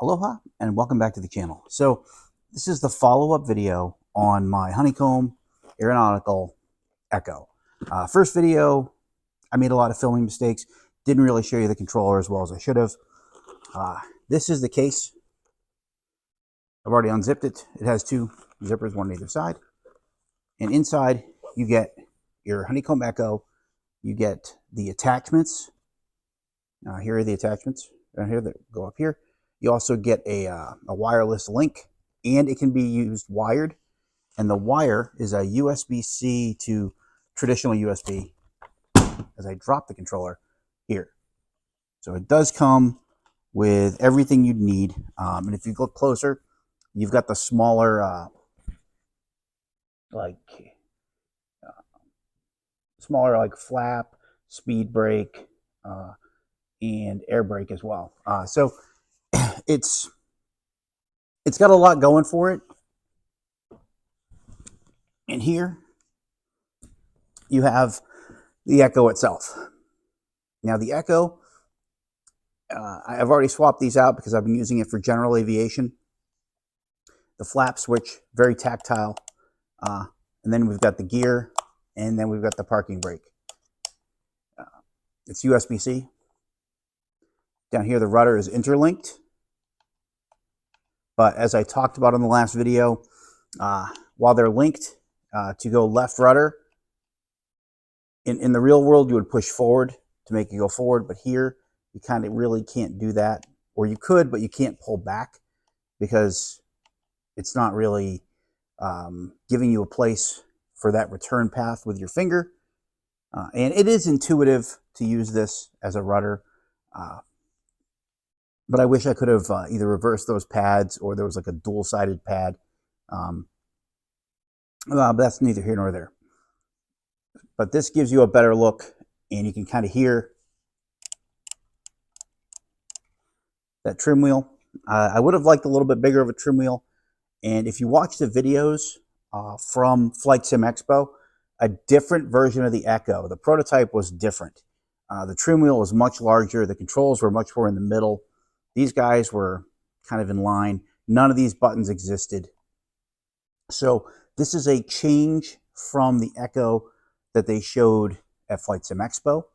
Aloha and welcome back to the channel. So this is the follow-up video on my Honeycomb aeronautical Echo. First video, I made a lot of filming mistakes. Didn't really show you the controller as well as I should have. This is the case. I've already unzipped it. It has two zippers, one on either side. And inside you get your Honeycomb Echo. You get the attachments. Here are the attachments down here that go up here. You also get a wireless link, and it can be used wired. And the wire is a USB-C to traditional USB, as I drop the controller here. So it does come with everything you'd need. And if you look closer, you've got the smaller, smaller flap, speed brake, and air brake as well. So it's got a lot going for it. And here you have the Echo itself. Now the Echo, I've already swapped these out because I've been using it for general aviation. The flap switch, very tactile. And then we've got the gear, and then we've got the parking brake. It's USB-C. Down here, the rudder is interlinked. But as I talked about in the last video, while they're linked to go left rudder, in the real world, you would push forward to make it go forward. But here, you kind of really can't do that. Or you could, but you can't pull back because it's not really giving you a place for that return path with your finger. And it is intuitive to use this as a rudder. But I wish I could have either reversed those pads or there was like a dual-sided pad. But that's neither here nor there. But this gives you a better look, and you can kind of hear that trim wheel. I would have liked a little bit bigger of a trim wheel. And if you watch the videos from Flight Sim Expo, a different version of the Echo, the prototype was different. The trim wheel was much larger. The controls were much more in the middle. These guys were kind of in line. None of these buttons existed. So this is a change from the Echo that they showed at Flight Sim Expo.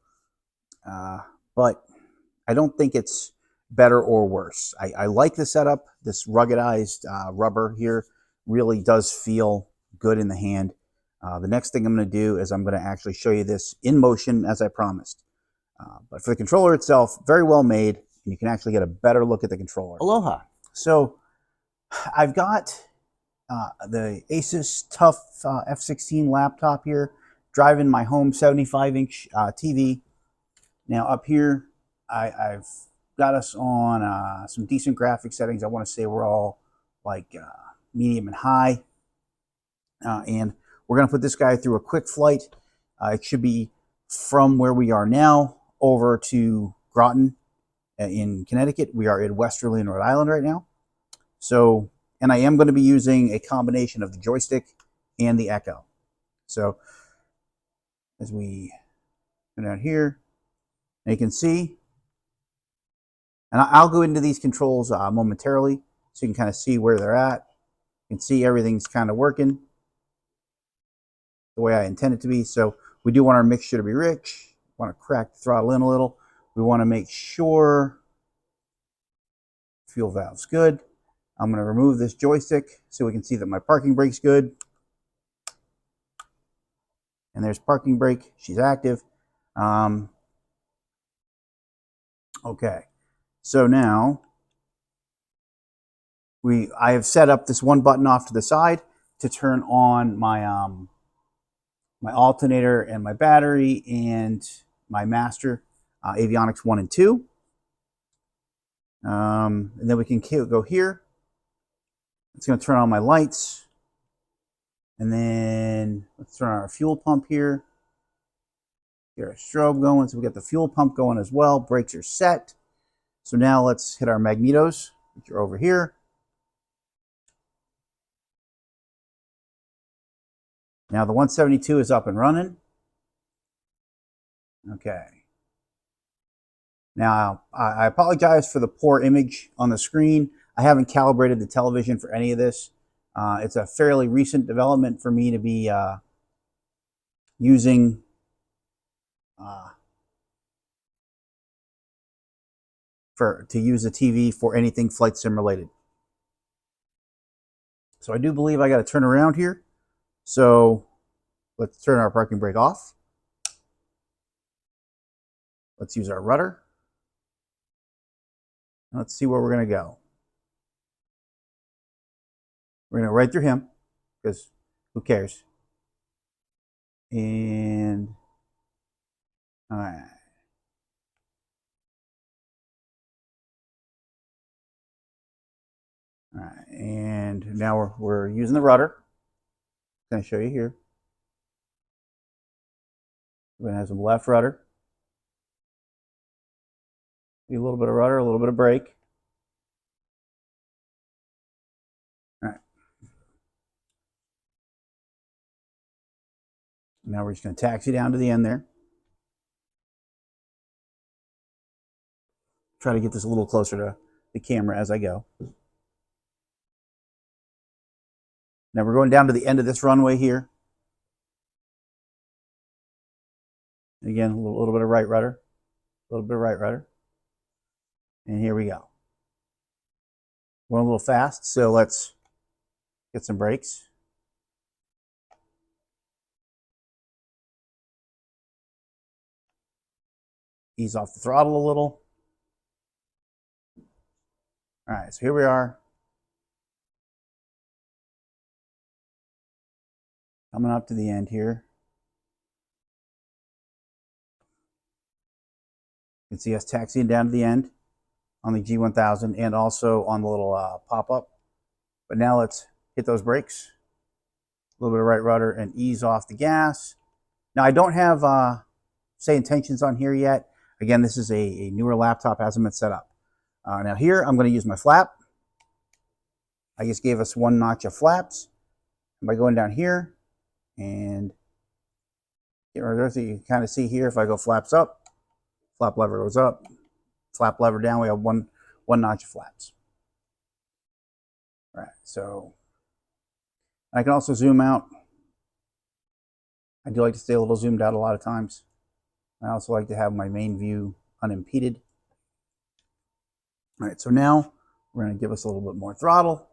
But I don't think it's better or worse. I like the setup. This ruggedized rubber here really does feel good in the hand. The next thing I'm going to do is I'm going to actually show you this in motion as I promised. But for the controller itself, very well made. And you can actually get a better look at the controller. Aloha. So I've got the Asus TUF F16 laptop here, driving my home 75-inch TV. Now up here, I've got us on some decent graphic settings. I want to say we're all like medium and high. And we're going to put this guy through a quick flight. It should be from where we are now over to Groton in Connecticut. We are in Westerly in Rhode Island right now. So, and I am going to be using a combination of the joystick and the Echo. So as we go down here, you can see, and I'll go into these controls momentarily so you can kind of see where they're at. You can see everything's kind of working the way I intend it to be. So we do want our mixture to be rich. We want to crack the throttle in a little. We want to make sure fuel valve's good. I'm going to remove this joystick so we can see that my parking brake's good. And there's parking brake. She's active. Okay. So now I have set up this one button off to the side to turn on my my alternator and my battery and my master avionics 1 and 2. And then we can go here. It's going to turn on my lights. And then let's turn on our fuel pump here. Get our strobe going. So we got the fuel pump going as well. Brakes are set. So now let's hit our magnetos, which are over here. Now the 172 is up and running. Okay. Now, I apologize for the poor image on the screen. I haven't calibrated the television for any of this. It's a fairly recent development for me to be using to use a TV for anything flight sim related. So I do believe I got to turn around here. So let's turn our parking brake off. Let's use our rudder. Let's see where we're going to go. We're going to right through him because who cares? And all right. All right, and now we're using the rudder. I'm going to show you here. We're going to have some left rudder. A little bit of rudder, a little bit of brake. All right. Now we're just going to taxi down to the end there. Try to get this a little closer to the camera as I go. Now we're going down to the end of this runway here. Again, a little bit of right rudder, a little bit of right rudder. And here we go. Went a little fast, so let's get some brakes. Ease off the throttle a little. All right, so here we are. Coming up to the end here. You can see us taxiing down to the end on the G1000 and also on the little pop-up. But now let's hit those brakes. A little bit of right rudder and ease off the gas. Now I don't have say intentions on here yet. Again, this is a newer laptop, hasn't been set up. Now here I'm going to use my flap. I just gave us one notch of flaps. And by going down here and you can kind of see here if I go flaps up, flap lever goes up, flap lever down, we have one notch of flaps. All right, so I can also zoom out. I do like to stay a little zoomed out a lot of times. I also like to have my main view unimpeded. All right, so now we're going to give us a little bit more throttle.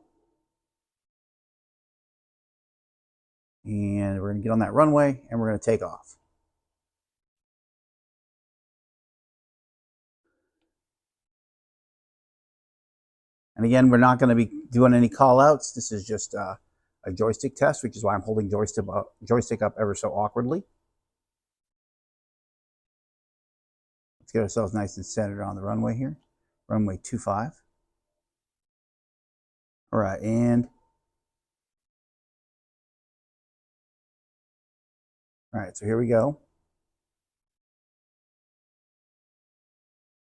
And we're going to get on that runway and we're going to take off. And again, we're not going to be doing any call outs. This is just a joystick test, which is why I'm holding joystick up ever so awkwardly. Let's get ourselves nice and centered on the runway here. Runway 25. All right, and all right, so here we go.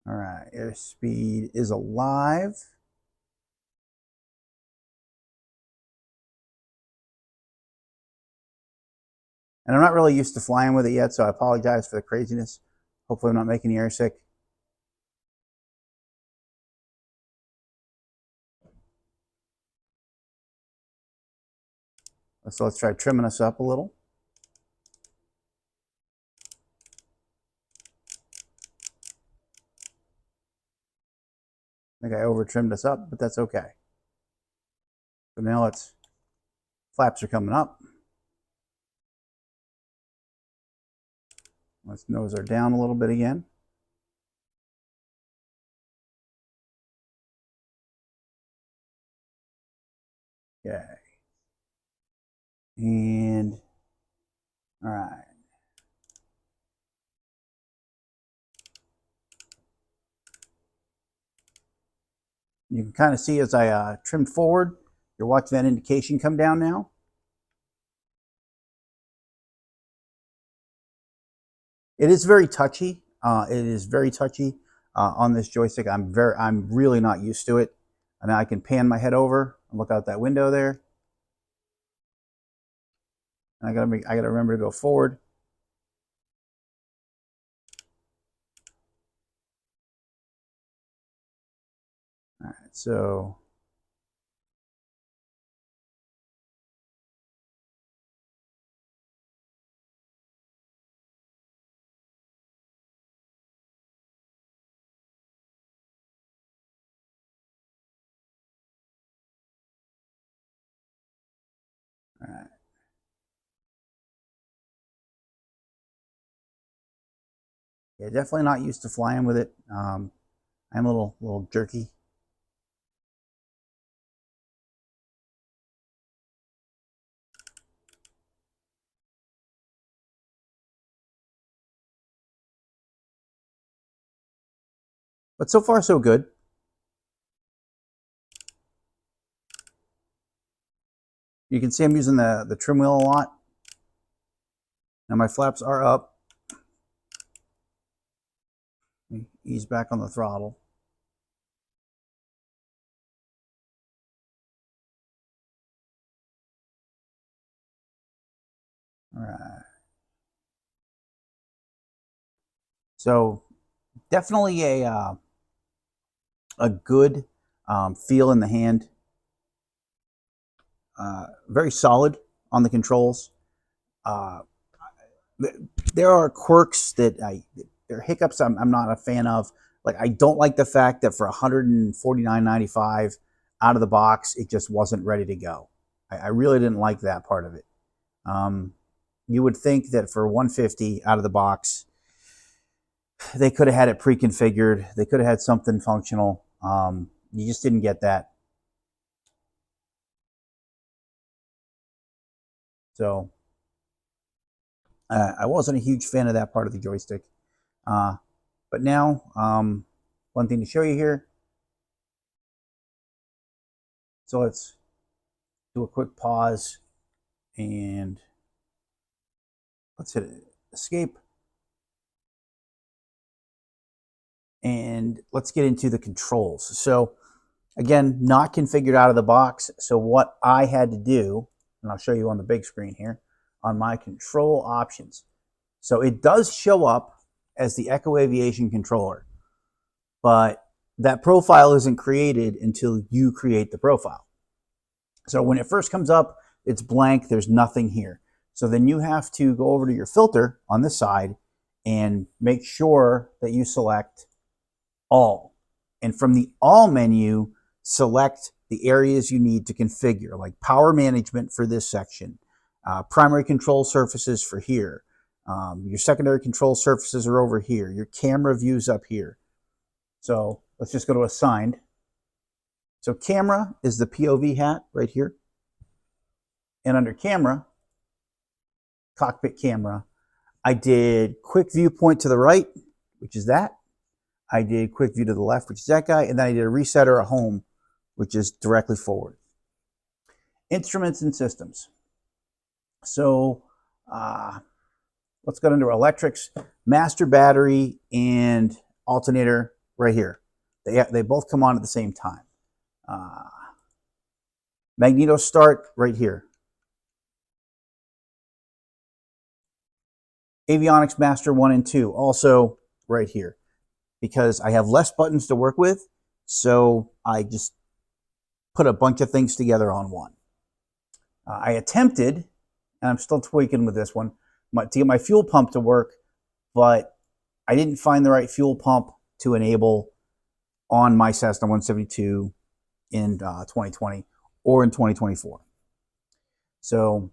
All right, airspeed is alive. And I'm not really used to flying with it yet, so I apologize for the craziness. Hopefully I'm not making you airsick. So let's try trimming us up a little. I think I over trimmed us up, but that's okay. So now flaps are coming up. Let's nose her down a little bit again. Okay. And all right. You can kind of see as I trimmed forward, you're watching that indication come down now. It is very touchy. It is very touchy on this joystick. I'm really not used to it. And now I can pan my head over and look out that window there. And I gotta remember to go forward. All right, so all right. Yeah, definitely not used to flying with it. I'm a little jerky. But so far, so good. You can see I'm using the trim wheel a lot. Now my flaps are up. Ease back on the throttle. All right. So definitely a good feel in the hand. Very solid on the controls. Uh, there are quirks that there are hiccups I'm not a fan of. Like I don't like the fact that for $149.95 out of the box, it just wasn't ready to go. I really didn't like that part of it. You would think that for $150 out of the box, they could have had it pre-configured. They could have had something functional. You just didn't get that. So I wasn't a huge fan of that part of the joystick. But now, one thing to show you here. So let's do a quick pause and let's hit escape. And let's get into the controls. So again, not configured out of the box. So what I had to do, and I'll show you on the big screen here, on my control options. So it does show up as the Echo Aviation controller, but that profile isn't created until you create the profile. So when it first comes up, it's blank, there's nothing here. So then you have to go over to your filter on this side and make sure that you select all. And from the all menu, select the areas you need to configure, like power management for this section, primary control surfaces for here. Your secondary control surfaces are over here. Your camera views up here. So let's just go to assigned. So camera is the POV hat right here. And under camera, cockpit camera, I did quick viewpoint to the right, which is that. I did quick view to the left, which is that guy. And then I did a reset or a home, which is directly forward. Instruments and systems. So let's go into electrics, master battery and alternator right here. They both come on at the same time. Magneto start right here. Avionics master 1 and 2 also right here, because I have less buttons to work with, so I just put a bunch of things together on one. I attempted, and I'm still tweaking with this one, to get my fuel pump to work, but I didn't find the right fuel pump to enable on my Cessna 172 in 2020 or in 2024. So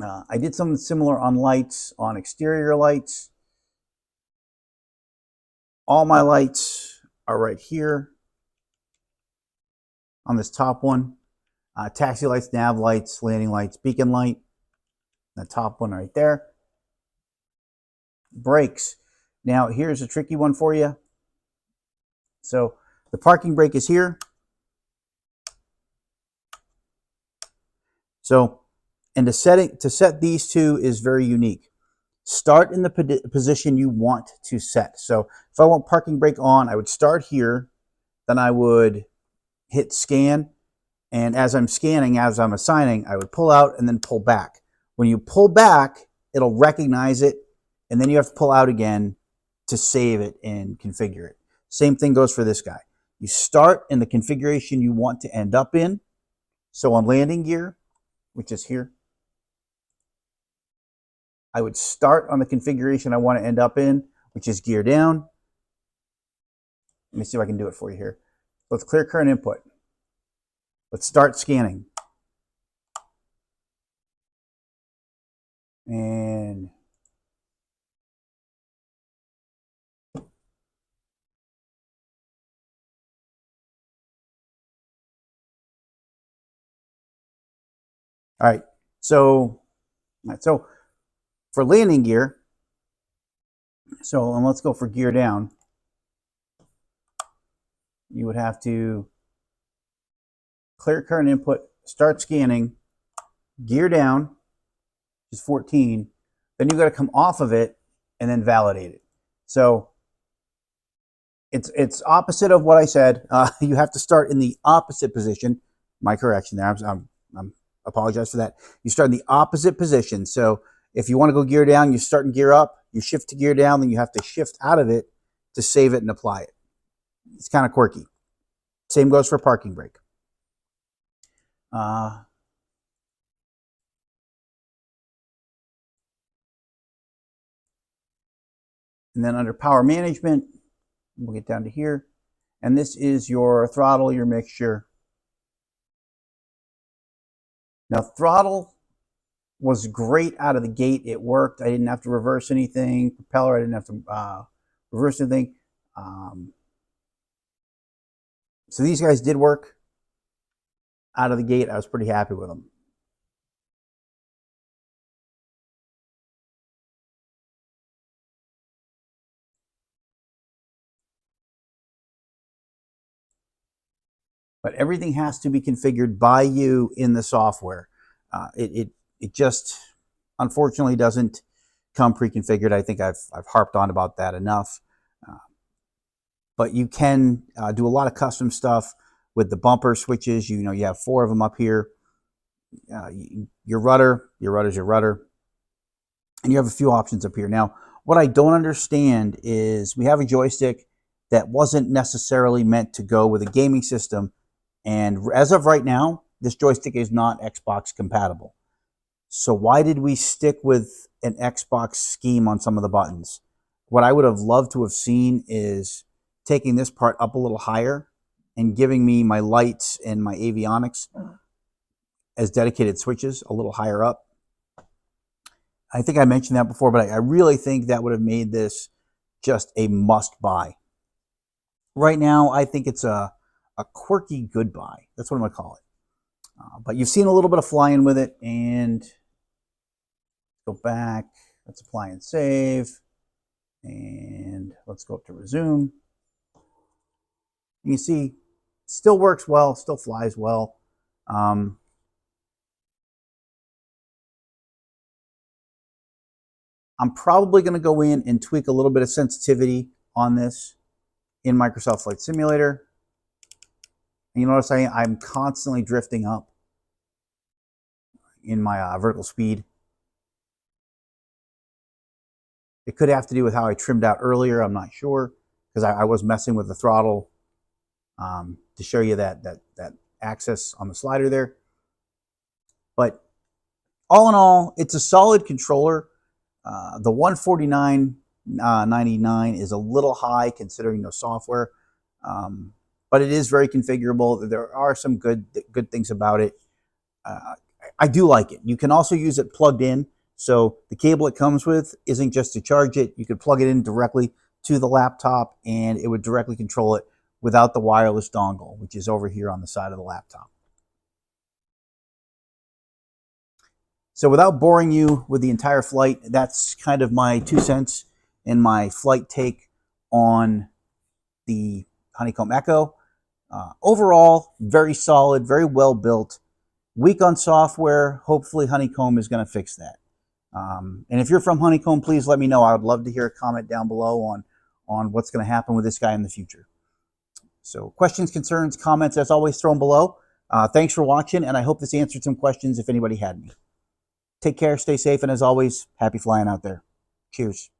I did something similar on lights, on exterior lights. All my lights are right here on this top one. Taxi lights, nav lights, landing lights, beacon light. The top one right there. Brakes. Now here's a tricky one for you. So the parking brake is here. So, and to set these two is very unique. Start in the position you want to set. So if I want parking brake on, I would start here, then I would hit scan, and as I'm scanning, as I'm assigning, I would pull out and then pull back. When you pull back, it'll recognize it, and then you have to pull out again to save it and configure it. Same thing goes for this guy. You start in the configuration you want to end up in. So on landing gear, which is here, I would start on the configuration I want to end up in, which is gear down. Let me see if I can do it for you here. Let's clear current input. Let's start scanning. And all right, so for landing gear, and let's go for gear down. You would have to clear current input, start scanning, gear down, which is 14. Then you got to come off of it and then validate it. So it's opposite of what I said. You have to start in the opposite position. My correction there. I'm apologize for that. You start in the opposite position. So if you want to go gear down, you start in gear up, you shift to gear down, then you have to shift out of it to save it and apply it. It's kind of quirky. Same goes for parking brake. And then under power management, we'll get down to here. And this is your throttle, your mixture. Now, throttle was great out of the gate. It worked. I didn't have to reverse anything. Propeller, I didn't have to reverse anything. So these guys did work out of the gate. I was pretty happy with them. But everything has to be configured by you in the software. It just unfortunately doesn't come pre-configured. I think I've harped on about that enough. But you can do a lot of custom stuff with the bumper switches. You have 4 of them up here. Your rudder's your rudder. And you have a few options up here. Now, what I don't understand is we have a joystick that wasn't necessarily meant to go with a gaming system. And as of right now, this joystick is not Xbox compatible. So why did we stick with an Xbox scheme on some of the buttons? What I would have loved to have seen is taking this part up a little higher and giving me my lights and my avionics as dedicated switches a little higher up. I think I mentioned that before, but I really think that would have made this just a must buy. Right now, I think it's a quirky goodbye. That's what I'm going to call it. But you've seen a little bit of flying with it, and go back. Let's apply and save. And let's go up to resume. You can see it still works well, still flies well. I'm probably going to go in and tweak a little bit of sensitivity on this in Microsoft Flight Simulator. And you notice I'm constantly drifting up in my vertical speed. It could have to do with how I trimmed out earlier. I'm not sure, because I was messing with the throttle to show you that access on the slider there. But all in all, it's a solid controller. The $149.99 is a little high considering no software, but it is very configurable. There are some good things about it. I do like it. You can also use it plugged in, so the cable it comes with isn't just to charge it. You could plug it in directly to the laptop, and it would directly control it without the wireless dongle, which is over here on the side of the laptop. So without boring you with the entire flight, that's kind of my 2 cents and my flight take on the Honeycomb Echo. Overall, very solid, very well built. Weak on software. Hopefully Honeycomb is going to fix that. And if you're from Honeycomb, please let me know. I would love to hear a comment down below on what's going to happen with this guy in the future. So questions, concerns, comments, as always, throw them below. Thanks for watching, and I hope this answered some questions if anybody had any. Take care, stay safe, and as always, happy flying out there. Cheers.